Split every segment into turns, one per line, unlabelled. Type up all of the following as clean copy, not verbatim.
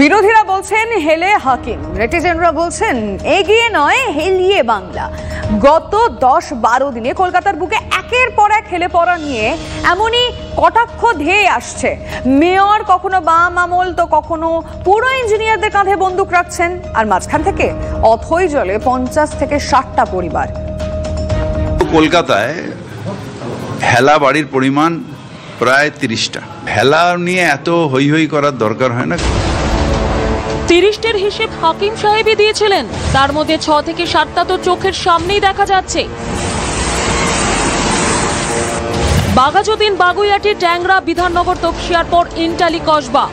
বিরোধীরা বলছেন হেলে হাকিম, নেটিজেনরা বলছেন এগিয়ে নয় হেলিয়ে বাংলা। গত 10-12 দিনে কলকাতার বুকে একের পর এক হেলে পড়া নিয়ে এমনই কটাক্ষ ধেয়ে আসছে। মেয়র কখনো বাম আমল তো কখনো পুরো ইঞ্জিনিয়ারদের কাঁধে বন্দুক রাখছেন, আর মাঝখান থেকে অথই জলে 50 থেকে 60টা পরিবার।
কলকাতায় হেলা বাড়ির পরিমাণ প্রায় 30টা। হেলা নিয়ে এত হই হই করার দরকার হয় না।
30টার হিসেব হাকিম সাহেবই দিয়েছিলেন, তার মধ্যে 6 থেকে 7টা তো চোখের সামনেই দেখা যাচ্ছে। বাঘাযতীন, বাগুইআটি, ট্যাংরা, বিধাননগর, তপসিয়ার পর ইন্টালি কসবা।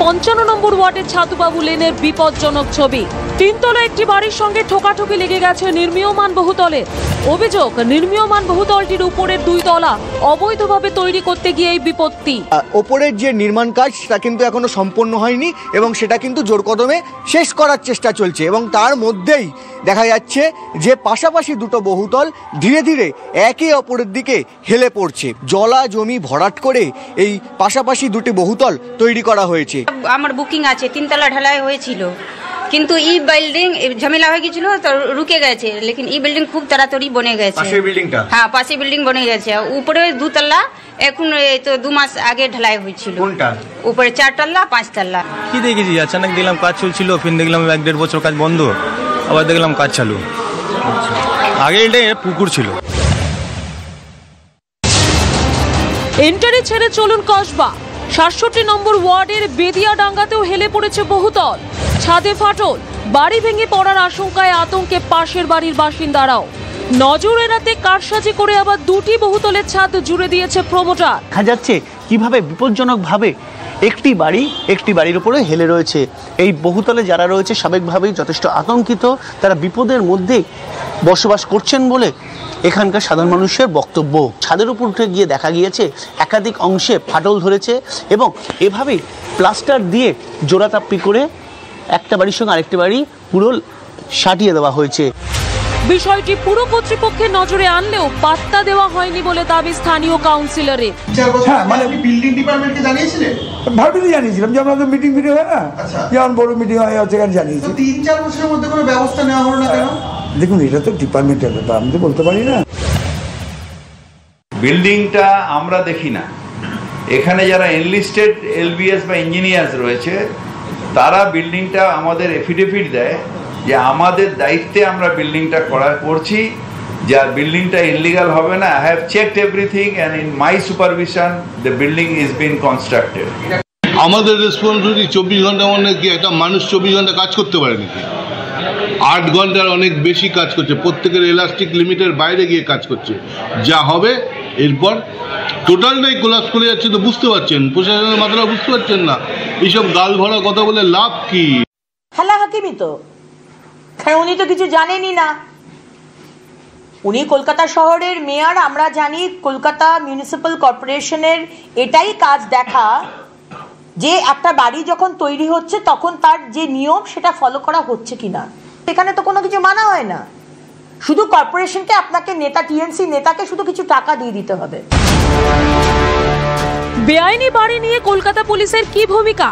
55 নম্বর ওয়ার্ডের ছাতুবাবু লেনের বিপজ্জনক ছবি। 3 তলা একটি বাড়ির সঙ্গে ঠোকাঠুকি লেগে গেছে নির্মীয়মান বহুতলের। অভিযোগ, নির্মীয়মান বহুতলটির উপরের 2 তলা অবৈধভাবে তৈরি করতে গিয়ে এই বিপত্তি।
ওপরের যে নির্মাণ কাজ তা কিন্তু এখনো সম্পন্ন হয়নি এবং সেটা কিন্তু জোর কদমে শেষ করার চেষ্টা চলছে, এবং তার মধ্যেই দেখা যাচ্ছে যে পাশাপাশি দুটো বহুতল ধীরে ধীরে একে অপরের দিকে হেলে পড়ছে। জলা জমি ভরাট করে এই পাশাপাশি দুটি বহুতল তৈরি করা হয়েছে।
আমার বুকিং আছে, 3 তলা ঢালাই হয়েছিল, কিন্তু ই বিল্ডিং ঝামেলা হয়ে গেছিল তো রুকে গেছে, লেকিন ই বিল্ডিং খুব তাড়াতাড়ি বনে গেছে।
পাশের বিল্ডিংটা?
হ্যাঁ, পাশে বিল্ডিং বনে গেছে। উপরে 2 তলা, এখন তো 2 মাস আগে ঢালাই হয়েছিল।
কোনটা?
উপরে 4 তলা 5 তলা।
কি দেখেছি, আচানক দেখলাম কাজ চলছিল, ফির দেখলাম 1-1.5 বছর কাজ বন্ধ, আবার দেখলাম কাজ চালু। আগে এটা পুকুর ছিল।
এন্টারি ছেড়ে চলুন কসবা। 67 নম্বর ওয়ার্ডের বেদিয়াডাঙ্গাতেও হেলে পড়েছে বহুতল। ছাদে ফাটল, বাড়ি ভেঙে পড়ার আশঙ্কায় আতঙ্কে পাশের বাড়ির বাসিন্দারাও। নজর এড়াতে কারসাজি করে আবার 2টি বহুতলের ছাদ জুড়ে দিয়েছে প্রমোটার।
দেখা যাচ্ছে কিভাবে বিপজ্জনকভাবে একটি বাড়ির উপরে হেলে রয়েছে। এই বহুতলে যারা রয়েছে স্বাভাবিকভাবেই যথেষ্ট আতঙ্কিত, তারা বিপদের মধ্যে বসবাস করছেন বলে এখানকার সাধারণ মানুষের বক্তব্য। ছাদের উপর উঠে গিয়ে দেখা গিয়েছে একাধিক অংশে ফাটল ধরেছে এবং এভাবেই প্লাস্টার দিয়ে জোড়াতাপ্পি করে একটা বাড়ির সঙ্গে আরেকটি বাড়ি পুরো সাটিয়ে দেওয়া হয়েছে।
বিষয়টি পুরো কর্তৃপক্ষের নজরে আনলেও পাত্তা দেওয়া হয়নি বলে দাবি স্থানীয় কাউন্সিলরের।
হ্যাঁ, মানে বিল্ডিং ডিপার্টমেন্টকে জানিয়েছিলেন?
ভাবিনি জানিয়েছিলাম, যেমন আমাদের মিটিং হয় না, যেমন বড় মিটিং হয় সেখানে জানিয়েছি।
3-4 বছরের মধ্যে কোনো ব্যবস্থা নেওয়া হলো না কেন?
দেখুন, এটা তো ডিপার্টমেন্টের ব্যাপার, আমি তো বলতে পারি না।
বিল্ডিংটা আমরা দেখি না, এখানে যারা এনলিস্টেড এলবিএস বা ইঞ্জিনিয়ার্স রয়েছে তারা বিল্ডিংটা আমাদের এফিডেভিট দেয় যে আমাদের দায়িত্বে আমরা বিল্ডিংটা করছি, যার বিল্ডিংটা ইনলিগাল হবে না। I have checked everything and in my supervision the building is bin constructed.
আমাদের রেসপন্সিবিলিটি 24 ঘন্টা, মানে কি একটা মানুষ 24 ঘন্টা কাজ করতে পারে নাকি? 8 ঘন্টার অনেক বেশি কাজ করছে, প্রত্যেকের এলাস্টিক লিমিটের বাইরে গিয়ে কাজ করছে। যা হবে এরপর টোটালটাই কোলাপস করে যাচ্ছে, তো বুঝতে পারছেন, প্রশাসনের মাত্রা বুঝতে পারছেন না। এইসব গাল ভরা কথা বলে লাভ কি?
হেলা হাকিমই তো, উনি তো কিছু জানেনই না। উনি কলকাতা শহরের মেয়র, আমরা জানি কলকাতা মিউনিসিপ্যাল কর্পোরেশনের এটাই কাজ দেখা যে একটা বাড়ি যখন তৈরি হচ্ছে তখন তার যে নিয়ম সেটা ফলো করা হচ্ছে কিনা। এখানে তো কোনো কিছু মানা হয় না, শুধু কর্পোরেশনকে আপনাকে নেতা, টিএমসি নেতাকে শুধু কিছু টাকা দিয়ে দিতে হবে।
বেআইনি বাড়ি নিয়ে কলকাতা পুলিশের কি ভূমিকা?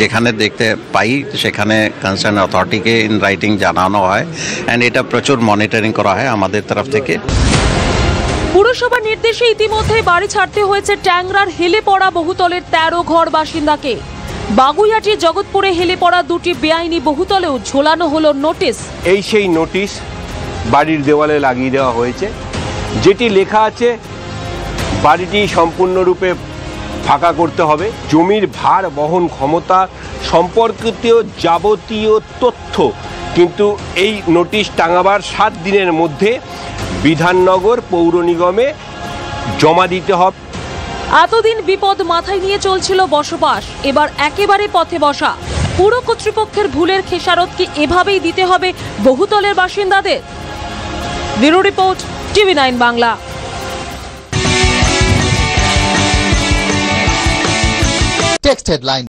যেখানে দেখতে পাই সেখানে কনসার্ন অথরিটিকে ইন রাইটিং জানানো হয়, এন্ড এটা প্রচুর মনিটরিং করা হয় আমাদের তরফ থেকে।
পুরসভার নির্দেশে ইতিমধ্যে বাড়ি ছাড়তে হয়েছে ট্যাংরার হেলে পড়া বহুতলের 13 ঘর বাসিন্দাকে। বাগুইআটি, জগৎপুরে হেলে পড়া 2টি বেআইনি বহুতলেও ঝোলানো হলো নোটিশ।
এই সেই নোটিশ বাড়ির দেওয়ালে লাগিয়ে দেওয়া হয়েছে, যেটি লেখা আছে বাড়িটি সম্পূর্ণরূপে ফাঁকা করতে হবে। জমির ভার বহন ক্ষমতা সম্পর্কিত যাবতীয় তথ্য কিন্তু এই নোটিশ টাঙাবার 7 দিনের মধ্যে বিধাননগর পৌর নিগমে জমা দিতে হবে।
এতদিন বিপদ মাথায় নিয়ে চলছিল বসবাস, এবার একেবারে পথে বসা। পুরো কর্তৃপক্ষের ভুলের খেসারত কি এভাবেই দিতে হবে বহুতলের বাসিন্দাদের? Bureau report, TV9 Bangla.
Text headline.